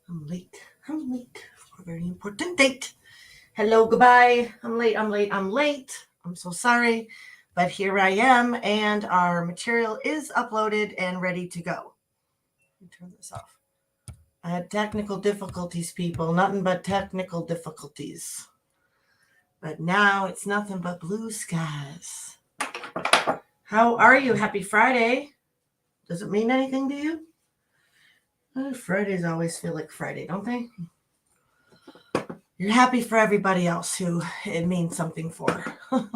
I'm late. I'm late for a very important date. Hello, goodbye. I'm late. I'm late. I'm late. I'm so sorry. But here I am, and our material is uploaded and ready to go. Let me turn this off. I had technical difficulties, people. Nothing but technical difficulties. But now it's nothing but blue skies. How are you? Happy Friday. Does it mean anything to you? Fridays always feel like Friday, don't they? You're happy for everybody else who it means something for. All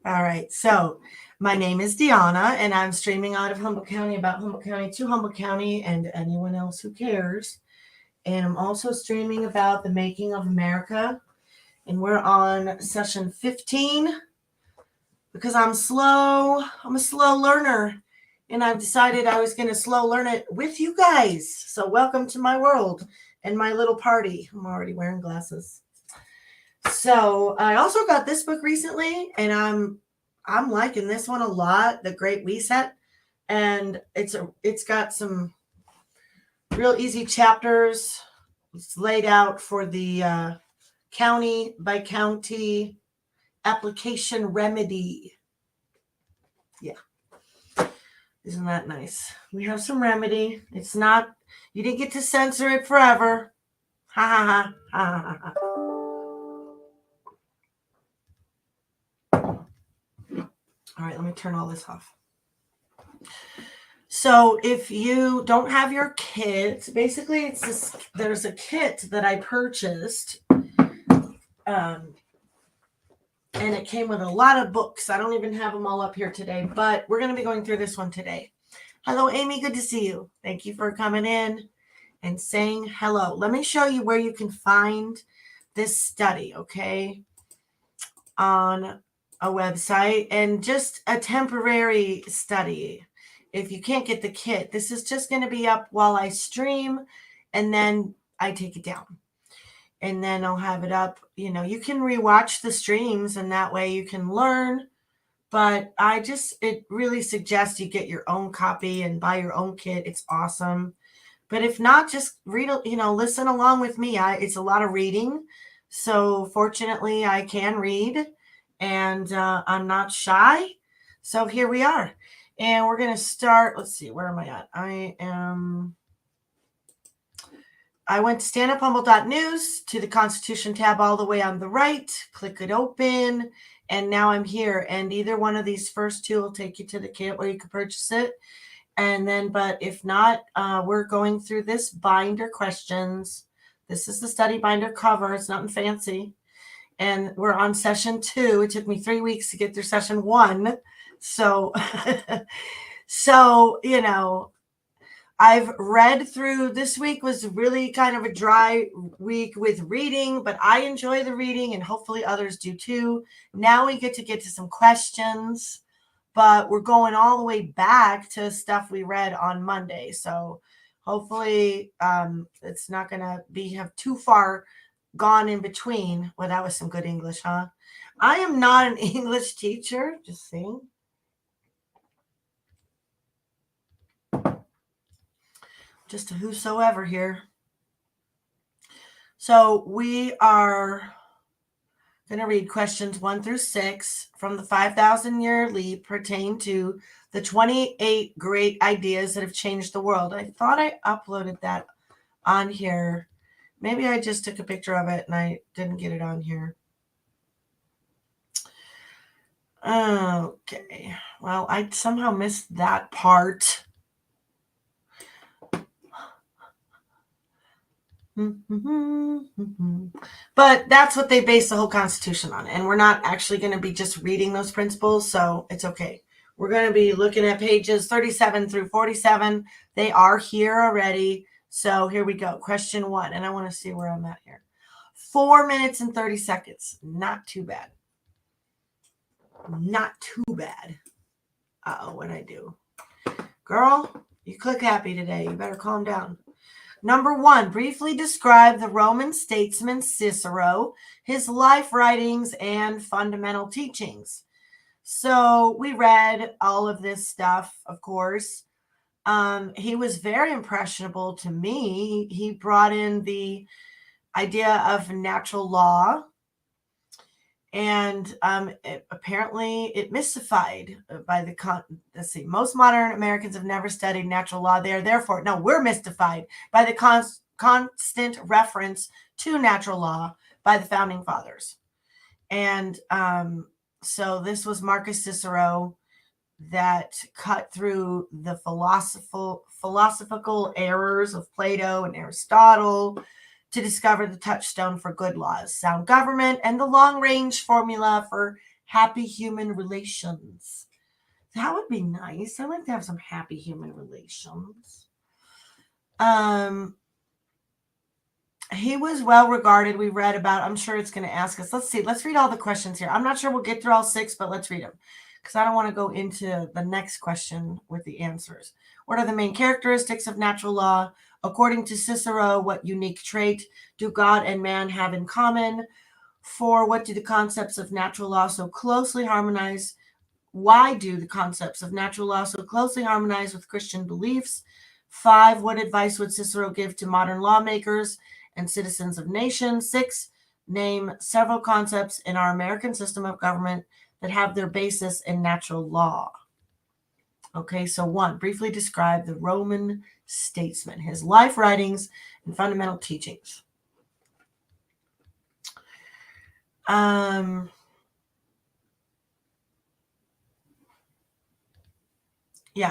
right. So my name is Deanna, and I'm streaming out of Humboldt County about Humboldt County to Humboldt County and anyone else who cares. And I'm also streaming about the making of America. And we're on session 15 because I'm slow. I'm a slow learner. And I've decided I was going to slow learn it with you guys. So welcome to my world and my little party. I'm already wearing glasses. So I also got this book recently, and I'm liking this one a lot, The Great Reset, and it's got some real easy chapters. It's laid out for the county by county application remedy. Yeah, isn't that nice? We have some remedy. It's not, you didn't get to censor it forever. Ha ha ha ha ha ha. All right, let me turn all this off. So if you don't have your kit, basically it's this, there's a kit that I purchased, and it came with a lot of books. I don't even have them all up here today, but we're going to be going through this one today. Hello, Amy. Good to see you. Thank you for coming in and saying hello. Let me show you where you can find this study, okay, on a website, and just a temporary study. If you can't get the kit, this is just going to be up while I stream, and then I take it down. And then I'll have it up. You know, you can rewatch the streams, and that way you can learn. But it really suggests you get your own copy and buy your own kit. It's awesome. But if not, just read, listen along with me. It's a lot of reading. So fortunately, I can read, and I'm not shy. So here we are. And we're going to start. Let's see, where am I at? I went to standuphumble.news to the Constitution tab all the way on the right. Click it open. And now I'm here. And either one of these first two will take you to the kit where you can purchase it. And then, but if not, we're going through this binder questions. This is the study binder cover. It's nothing fancy. And we're on session 2. It took me 3 weeks to get through session 1. So, I've read through, this week was really kind of a dry week with reading, but I enjoy the reading and hopefully others do too. Now we get to some questions, but we're going all the way back to stuff we read on Monday. So hopefully it's not going to have too far gone in between. Well, that was some good English, huh? I am not an English teacher, just saying. Just a whosoever here. So we are going to read questions 1 through 6 from the 5,000-year leap pertain to the 28 great ideas that have changed the world. I thought I uploaded that on here. Maybe I just took a picture of it and I didn't get it on here. Okay. Well, I somehow missed that part. But that's what they base the whole Constitution on. And we're not actually going to be just reading those principles, so it's okay. We're going to be looking at pages 37 through 47. They are here already. So here we go. Question 1. And I want to see where I'm at here. 4 minutes and 30 seconds. Not too bad. Not too bad. Uh-oh, what'd I do? Girl, you click happy today. You better calm down. Number 1, briefly describe the Roman statesman Cicero, his life writings, and fundamental teachings. So we read all of this stuff, of course. He was very impressionable to me. He brought in the idea of natural law, and apparently it mystified by the let's see, most modern Americans have never studied natural law. They are therefore, no, we're mystified by the constant reference to natural law by the founding fathers. And so this was Marcus Cicero that cut through the philosophical errors of Plato and Aristotle to discover the touchstone for good laws, sound government, and the long-range formula for happy human relations. That would be nice. I'd like to have some happy human relations. He was well regarded. We read about, I'm sure it's going to ask us. Let's see. Let's read all the questions here. I'm not sure we'll get through all 6, but let's read them because I don't want to go into the next question with the answers. What are the main characteristics of natural law? According to Cicero, what unique trait do God and man have in common? 4, what do the concepts of natural law so closely harmonize? Why do the concepts of natural law so closely harmonize with Christian beliefs? 5, what advice would Cicero give to modern lawmakers and citizens of nations? 6, name several concepts in our American system of government that have their basis in natural law. Okay, so 1, briefly describe the Roman statesman, his life writings, and fundamental teachings. Yeah,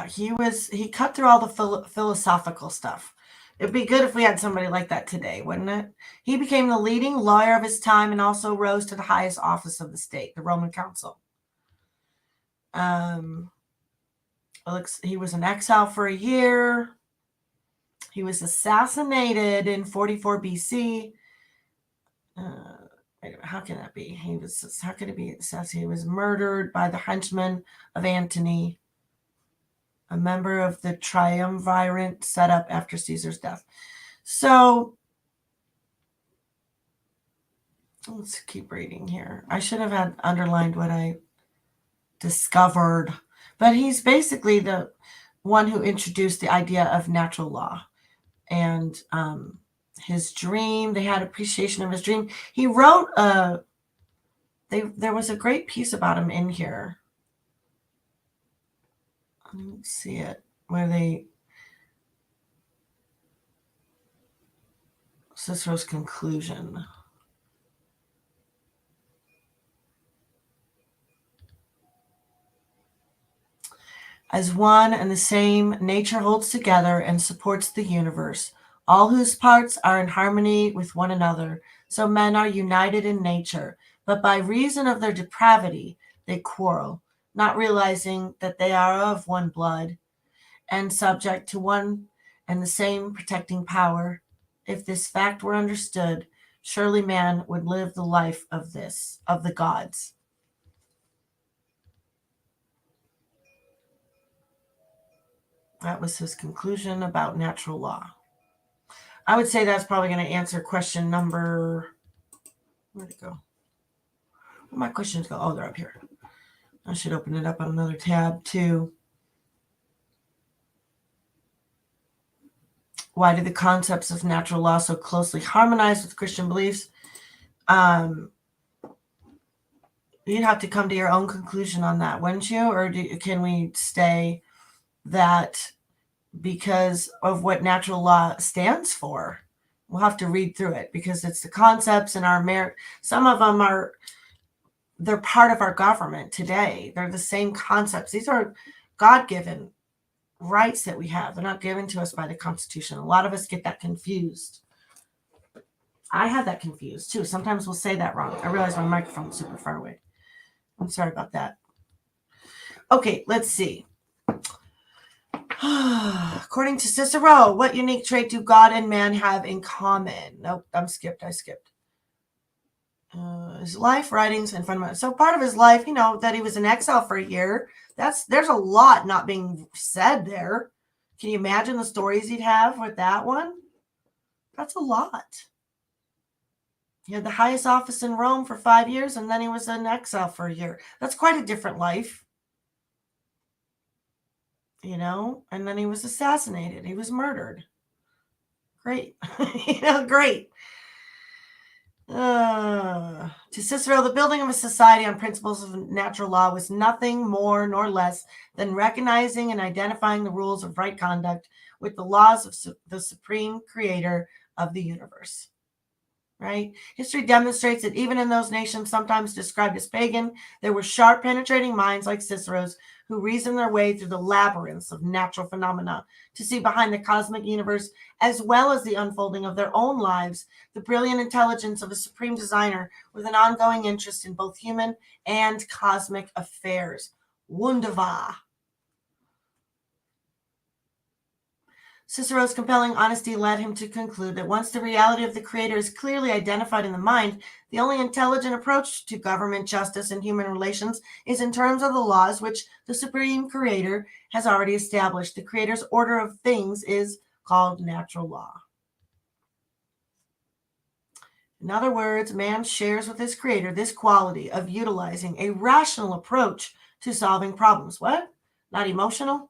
he cut through all the philosophical stuff. It'd be good if we had somebody like that today, wouldn't it? He became the leading lawyer of his time and also rose to the highest office of the state, the Roman Council. He was in exile for a year. He was assassinated in 44 BC. How can that be? How could it be assassinated? He was murdered by the henchmen of Antony, a member of the triumvirate set up after Caesar's death. So let's keep reading here. I should have had underlined what I discovered, but he's basically the one who introduced the idea of natural law and his dream. They had appreciation of his dream. He wrote there was a great piece about him in here. Let's see it, where Cicero's conclusion. As one and the same, nature holds together and supports the universe, all whose parts are in harmony with one another. So men are united in nature, but by reason of their depravity, they quarrel, not realizing that they are of one blood and subject to one and the same protecting power. If this fact were understood, surely man would live the life of the gods. That was his conclusion about natural law. I would say that's probably going to answer question number. Where'd it go? Where'd my questions go? Oh, they're up here. I should open it up on another tab too. Why do the concepts of natural law so closely harmonize with Christian beliefs? You'd have to come to your own conclusion on that, wouldn't you? Or can we stay that because of what natural law stands for? We'll have to read through it because it's the concepts in our some of them they're part of our government today. They're the same concepts. These are God-given rights that we have. They're not given to us by the Constitution. A lot of us get that confused. I have that confused too. Sometimes we'll say that wrong. I realize my microphone's super far away. I'm sorry about that. Okay, let's see. According to Cicero, what unique trait do God and man have in common? Nope, I skipped. His life, writings, and fundamental. So part of his life, that he was in exile for a year. There's a lot not being said there. Can you imagine the stories he'd have with that one? That's a lot. He had the highest office in Rome for 5 years, and then he was in exile for a year. That's quite a different life. and then he was assassinated. He was murdered. Great. Great. To Cicero, the building of a society on principles of natural law was nothing more nor less than recognizing and identifying the rules of right conduct with the laws of the supreme creator of the universe. Right? History demonstrates that even in those nations sometimes described as pagan, there were sharp, penetrating minds like Cicero's who reasoned their way through the labyrinths of natural phenomena to see behind the cosmic universe, as well as the unfolding of their own lives, the brilliant intelligence of a supreme designer with an ongoing interest in both human and cosmic affairs. Wunderbar. Cicero's compelling honesty led him to conclude that once the reality of the creator is clearly identified in the mind, the only intelligent approach to government, justice, and human relations is in terms of the laws which the supreme creator has already established. The creator's order of things is called natural law. In other words, man shares with his creator this quality of utilizing a rational approach to solving problems. What? Not emotional?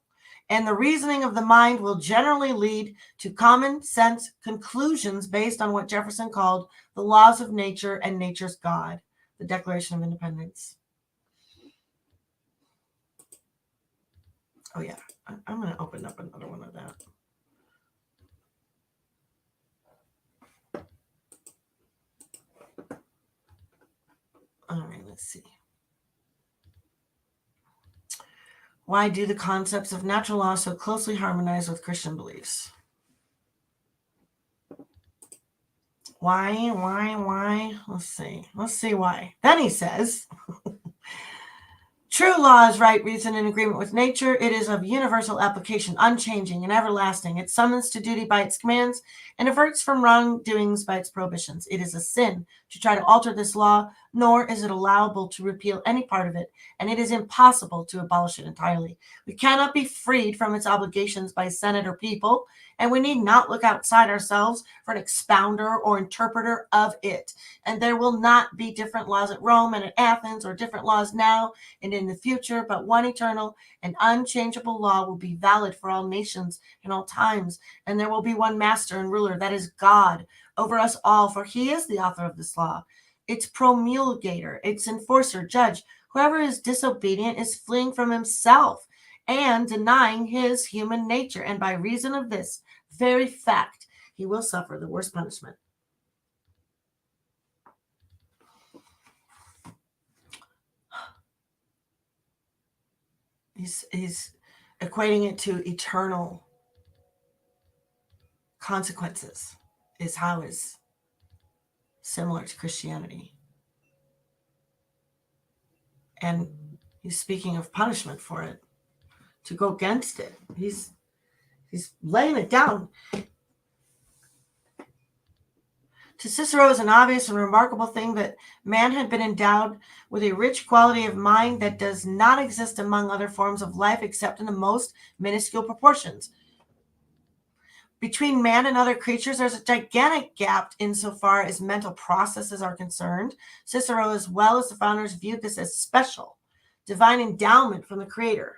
And the reasoning of the mind will generally lead to common sense conclusions based on what Jefferson called the laws of nature and nature's God, the Declaration of Independence. Oh, yeah, I'm going to open up another one of that. All right, let's see. Why do the concepts of natural law so closely harmonize with Christian beliefs? Why? Let's see why. Then he says, true law is right reason in agreement with nature. It is of universal application, unchanging and everlasting. It summons to duty by its commands and averts from wrongdoings by its prohibitions. It is a sin to try to alter this law, nor is it allowable to repeal any part of it, and it is impossible to abolish it entirely. We cannot be freed from its obligations by Senate or people, and we need not look outside ourselves for an expounder or interpreter of it. And there will not be different laws at Rome and at Athens, or different laws now and in the future, but one eternal and unchangeable law will be valid for all nations and all times, and there will be one master and ruler, that is God, over us all, for he is the author of this law, its promulgator, its enforcer, judge. Whoever is disobedient is fleeing from himself and denying his human nature, and by reason of this very fact, he will suffer the worst punishment. He's equating it to eternal consequences, is how is similar to Christianity. And he's speaking of punishment for it, to go against it. He's laying it down. To Cicero, is an obvious and remarkable thing that man had been endowed with a rich quality of mind that does not exist among other forms of life except in the most minuscule proportions. Between man and other creatures, there's a gigantic gap insofar as mental processes are concerned. Cicero, as well as the founders, viewed this as special, divine endowment from the Creator.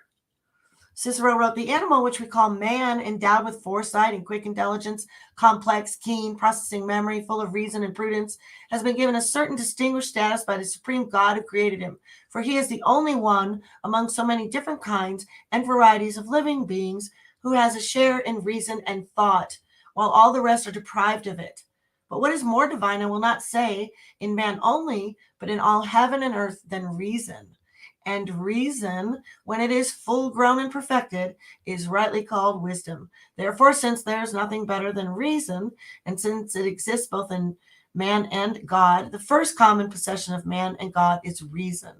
Cicero wrote, the animal which we call man, endowed with foresight and quick intelligence, complex, keen, processing memory, full of reason and prudence, has been given a certain distinguished status by the supreme God who created him. For he is the only one among so many different kinds and varieties of living beings who has a share in reason and thought, while all the rest are deprived of it. But what is more divine, I will not say in man only, but in all heaven and earth, than reason. And reason, when it is full grown and perfected, is rightly called wisdom. Therefore, since there is nothing better than reason, and since it exists both in man and God, the first common possession of man and God is reason.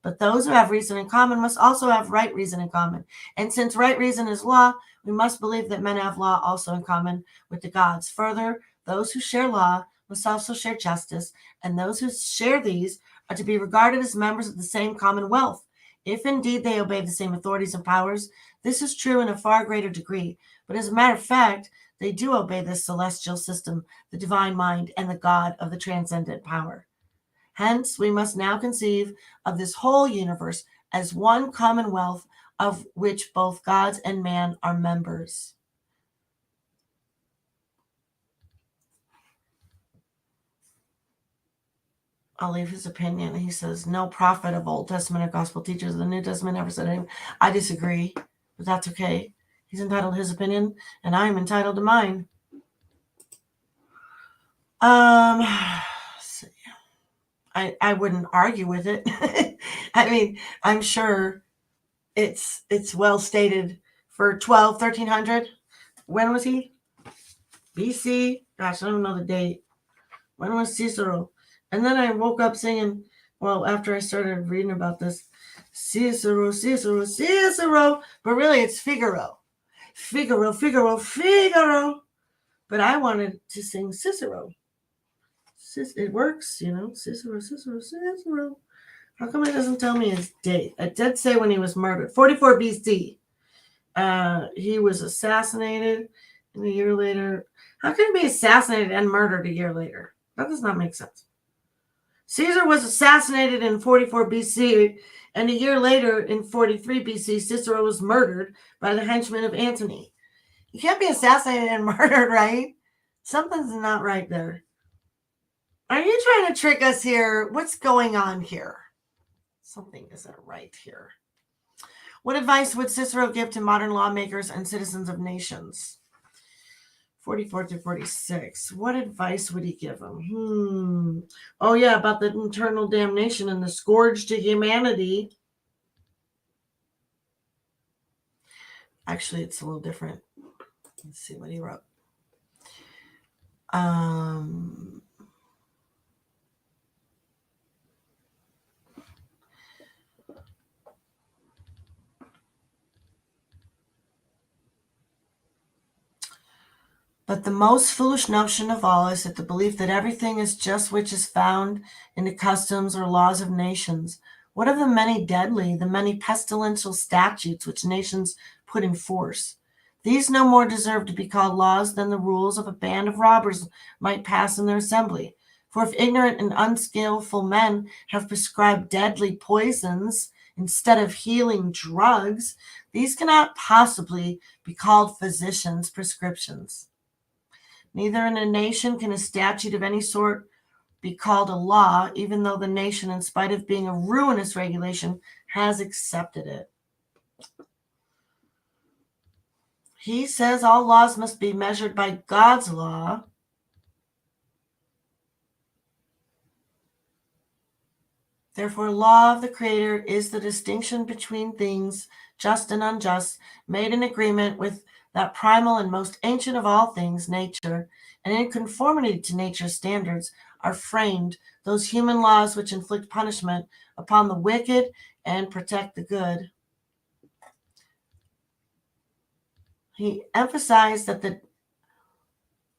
But those who have reason in common must also have right reason in common. And since right reason is law, we must believe that men have law also in common with the gods. Further, those who share law must also share justice, and those who share these are to be regarded as members of the same commonwealth. If indeed they obey the same authorities and powers, this is true in a far greater degree. But as a matter of fact, they do obey this celestial system, the divine mind, and the God of the transcendent power. Hence, we must now conceive of this whole universe as one commonwealth of which both gods and man are members. I'll leave his opinion. He says, no prophet of Old Testament or gospel teachers of the New Testament ever said anything. I disagree, but that's okay. He's entitled to his opinion, and I'm entitled to mine. I wouldn't argue with it. I mean, I'm sure it's well stated for 1300. When was he? BC? Gosh, I don't know the date. When was Cicero? And then I woke up singing, well, after I started reading about this, Cicero, Cicero, Cicero. But really, it's Figaro. Figaro, Figaro, Figaro. But I wanted to sing Cicero. It works, you know. Cicero, Cicero, Cicero. How come it doesn't tell me his date? It did say when he was murdered. 44 BC. He was assassinated, and a year later. How can he be assassinated and murdered a year later? That does not make sense. Caesar was assassinated in 44 BC, and a year later, in 43 BC, Cicero was murdered by the henchmen of Antony. You can't be assassinated and murdered, right? Something's not right there. Are you trying to trick us here? What's going on here? Something isn't right here. What advice would Cicero give to modern lawmakers and citizens of nations? 44 to 46. What advice would he give them? Oh, yeah, about the eternal damnation and the scourge to humanity. Actually, it's a little different. Let's see what he wrote. But the most foolish notion of all is that the belief that everything is just which is found in the customs or laws of nations. What of the many deadly, the many pestilential statutes which nations put in force? These no more deserve to be called laws than the rules of a band of robbers might pass in their assembly. For if ignorant and unskillful men have prescribed deadly poisons instead of healing drugs, these cannot possibly be called physicians' prescriptions. Neither in a nation can a statute of any sort be called a law, even though the nation, in spite of being a ruinous regulation, has accepted it. He says all laws must be measured by God's law. Therefore, law of the Creator is the distinction between things just and unjust, made in agreement with that primal and most ancient of all things, nature, and in conformity to nature's standards are framed those human laws which inflict punishment upon the wicked and protect the good. He emphasized that the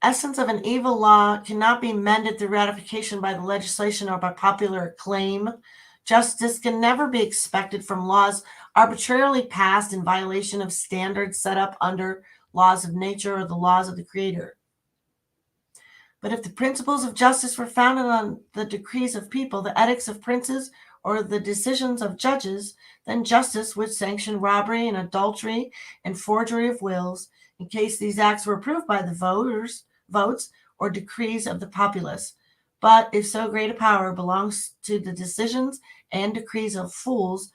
essence of an evil law cannot be mended through ratification by the legislation or by popular acclaim. Justice can never be expected from laws arbitrarily passed in violation of standards set up under laws of nature or the laws of the Creator. But if the principles of justice were founded on the decrees of people, the edicts of princes, or the decisions of judges, then justice would sanction robbery and adultery and forgery of wills, in case these acts were approved by the votes or decrees of the populace. But if so great a power belongs to the decisions and decrees of fools,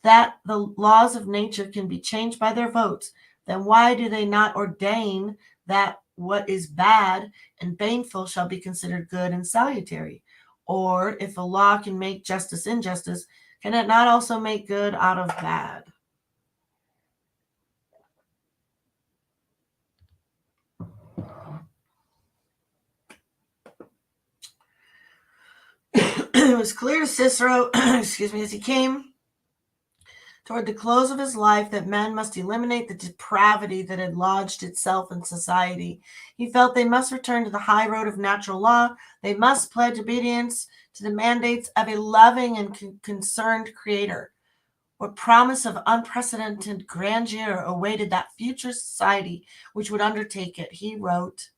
that the laws of nature can be changed by their votes, then why do they not ordain that what is bad and baneful shall be considered good and salutary? Or if a law can make justice injustice, can it not also make good out of bad? It was clear to Cicero, as he came toward the close of his life, that men must eliminate the depravity that had lodged itself in society. He felt they must return to the high road of natural law. They must pledge obedience to the mandates of a loving and concerned Creator. What promise of unprecedented grandeur awaited that future society which would undertake it? He wrote,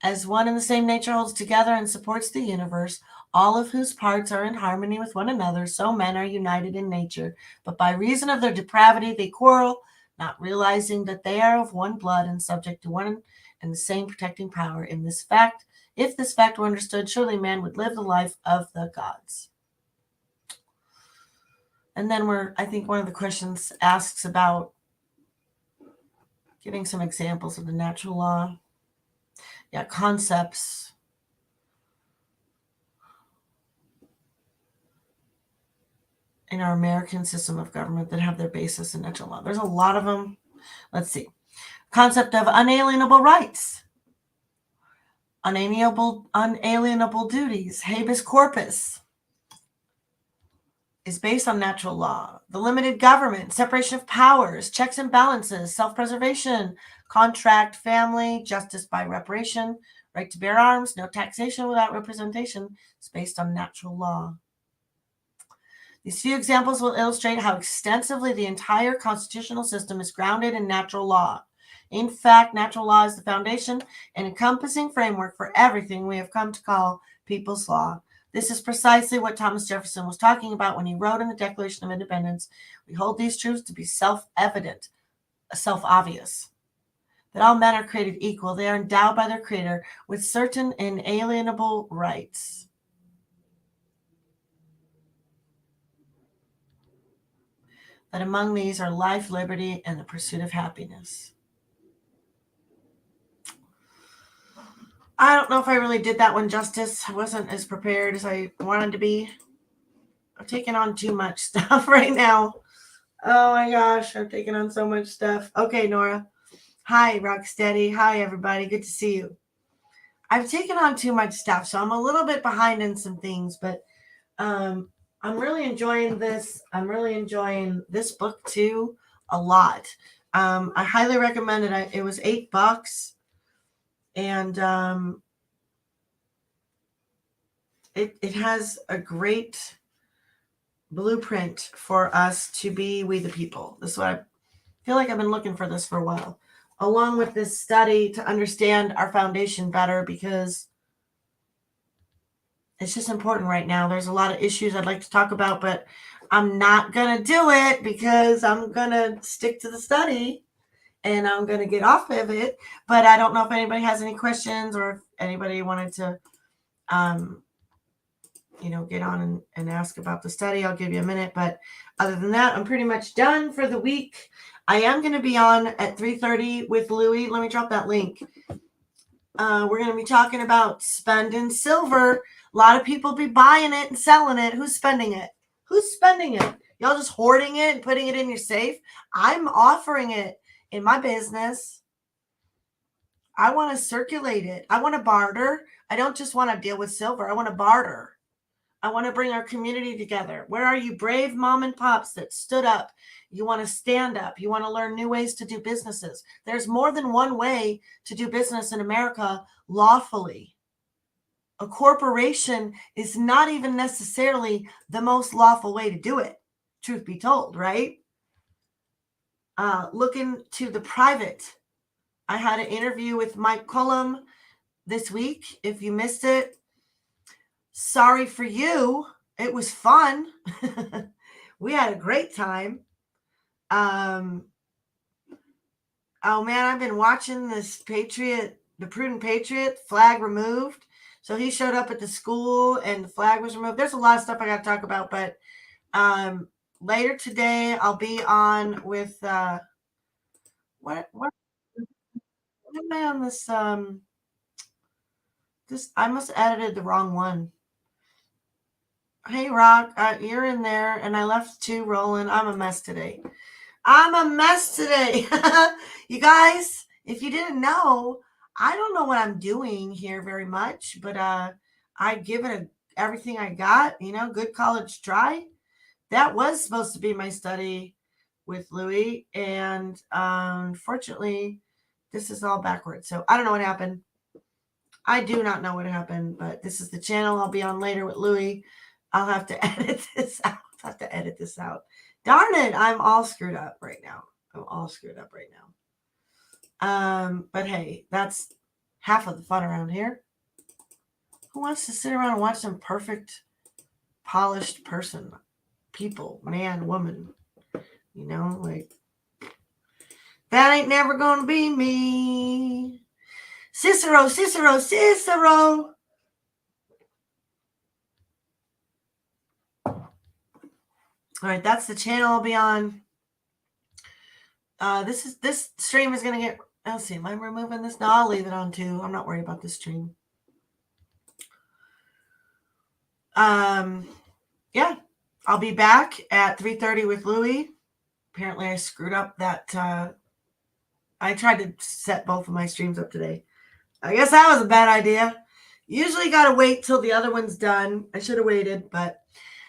as one and the same nature holds together and supports the universe, all of whose parts are in harmony with one another, so men are united in nature. But by reason of their depravity they quarrel, not realizing that they are of one blood and subject to one and the same protecting power. In this fact, if this fact were understood, surely man would live the life of the gods. And then I think one of the questions asks about giving some examples of the natural law. Yeah, concepts. In our American system of government that have their basis in natural law. There's a lot of them. Let's see. Concept of unalienable rights, unalienable duties, habeas corpus is based on natural law. The limited government, separation of powers, checks and balances, self-preservation, contract, family, justice by reparation, right to bear arms, no taxation without representation is based on natural law. These few examples will illustrate how extensively the entire constitutional system is grounded in natural law. In fact, natural law is the foundation and encompassing framework for everything we have come to call people's law. This is precisely what Thomas Jefferson was talking about when he wrote in the Declaration of Independence, "We hold these truths to be self-evident, self-obvious, that all men are created equal. They are endowed by their Creator with certain inalienable rights. That among these are life, liberty, and the pursuit of happiness." I don't know if I really did that one justice. I wasn't as prepared as I wanted to be. I'm taking on too much stuff right now. Oh my gosh, I'm taking on so much stuff. Okay, Nora. Hi, Rocksteady. Hi, everybody. Good to see you. I've taken on too much stuff, so I'm a little bit behind in some things, but I'm really enjoying this. I'm really enjoying this book too a lot. I highly recommend it. It was $8, and it has a great blueprint for us to be we the people. This is what I feel like I've been looking for this for a while, along with this study to understand our foundation better, because it's just important right now. There's a lot of issues I'd like to talk about, but I'm not going to do it because I'm going to stick to the study and I'm going to get off of it. But I don't know if anybody has any questions or if anybody wanted to, get on and ask about the study. I'll give you a minute. But other than that, I'm pretty much done for the week. I am going to be on at 3:30 with Louie. Let me drop that link. We're going to be talking about spending silver. A lot of people be buying it and selling it. Who's spending it? Who's spending it? Y'all just hoarding it and putting it in your safe? I'm offering it in my business. I want to circulate it. I want to barter. I don't just want to deal with silver. I want to barter. I want to bring our community together. Where are you brave mom and pops that stood up? You want to stand up. You want to learn new ways to do businesses. There's more than one way to do business in America lawfully. A corporation is not even necessarily the most lawful way to do it, truth be told, right? Looking to the private. I had an interview with Mike Cullum this week. If you missed it, sorry for you. It was fun. We had a great time. Oh man, I've been watching this Patriot, the Prudent Patriot, flag removed. So he showed up at the school and the flag was removed. There's a lot of stuff I got to talk about, but later today I'll be on with what am I on this? This I must have edited the wrong one. Hey Rock, you're in there, and I left 2 rolling. I'm a mess today. You guys, if you didn't know, I don't know what I'm doing here very much, but I give it everything I got, good college try. That was supposed to be my study with Louie, and unfortunately, this is all backwards. So I don't know what happened. I do not know what happened, but this is the channel I'll be on later with Louie. I'll have to edit this out. Darn it, I'm all screwed up right now. But hey, that's half of the fun around here. Who wants to sit around and watch some perfect, polished people, man, woman? You know, like, that ain't never gonna be me. Cicero, Cicero, Cicero. All right, that's the channel I'll be on. This stream is gonna get. Let's see. Am I removing this? No, I'll leave it on too. I'm not worried about this stream. Yeah, I'll be back at 3:30 with Louie. Apparently, I screwed up that. I tried to set both of my streams up today. I guess that was a bad idea. Usually, gotta wait till the other one's done. I should have waited, but.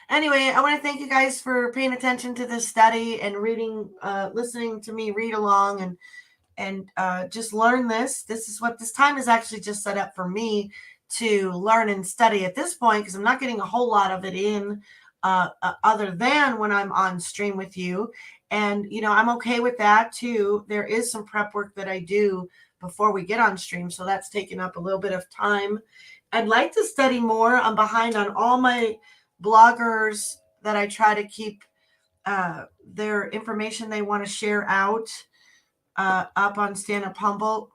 Anyway, I want to thank you guys for paying attention to this study and reading, listening to me read along and just learn this. This is what this time is actually just set up for me to learn and study at this point, because I'm not getting a whole lot of it in other than when I'm on stream with you. And, you know, I'm okay with that too. There is some prep work that I do before we get on stream. So that's taken up a little bit of time. I'd like to study more. I'm behind on all my bloggers that I try to keep their information they want to share out up on Stand Up Humble.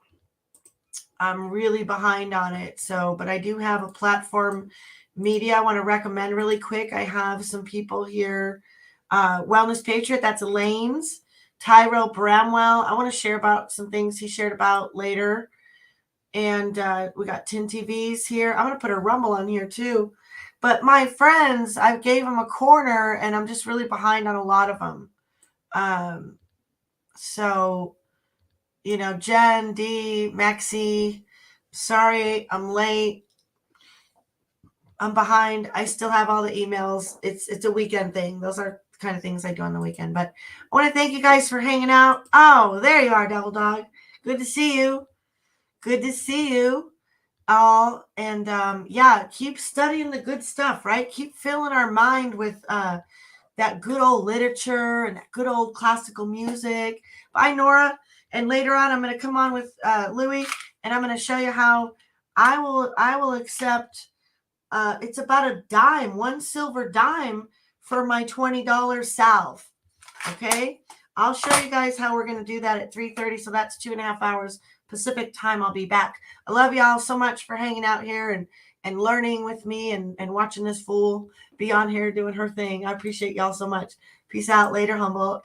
I'm really behind on it. So, but I do have a platform media I want to recommend really quick. I have some people here. Wellness Patriot, that's Elaine's. Tyrell Bramwell, I want to share about some things he shared about later. And we got Tin TVs here. I'm going to put a Rumble on here too. But my friends, I gave them a corner, and I'm just really behind on a lot of them. So, you know, Jen, D, Maxie, sorry, I'm late. I'm behind. I still have all the emails. It's a weekend thing. Those are the kind of things I do on the weekend. But I want to thank you guys for hanging out. Oh, there you are, Devil Dog. Good to see you. Good to see you all. And yeah, keep studying the good stuff, right? Keep filling our mind with that good old literature and that good old classical music. Bye, Nora. And later on, I'm going to come on with Louie, and I'm going to show you how I will accept. It's about a dime, one silver dime for my $20 salve. Okay, I'll show you guys how we're going to do that at 3:30. So that's 2.5 hours Pacific time. I'll be back. I love y'all so much for hanging out here and learning with me and watching this fool be on here doing her thing. I appreciate y'all so much. Peace out. Later, Humble.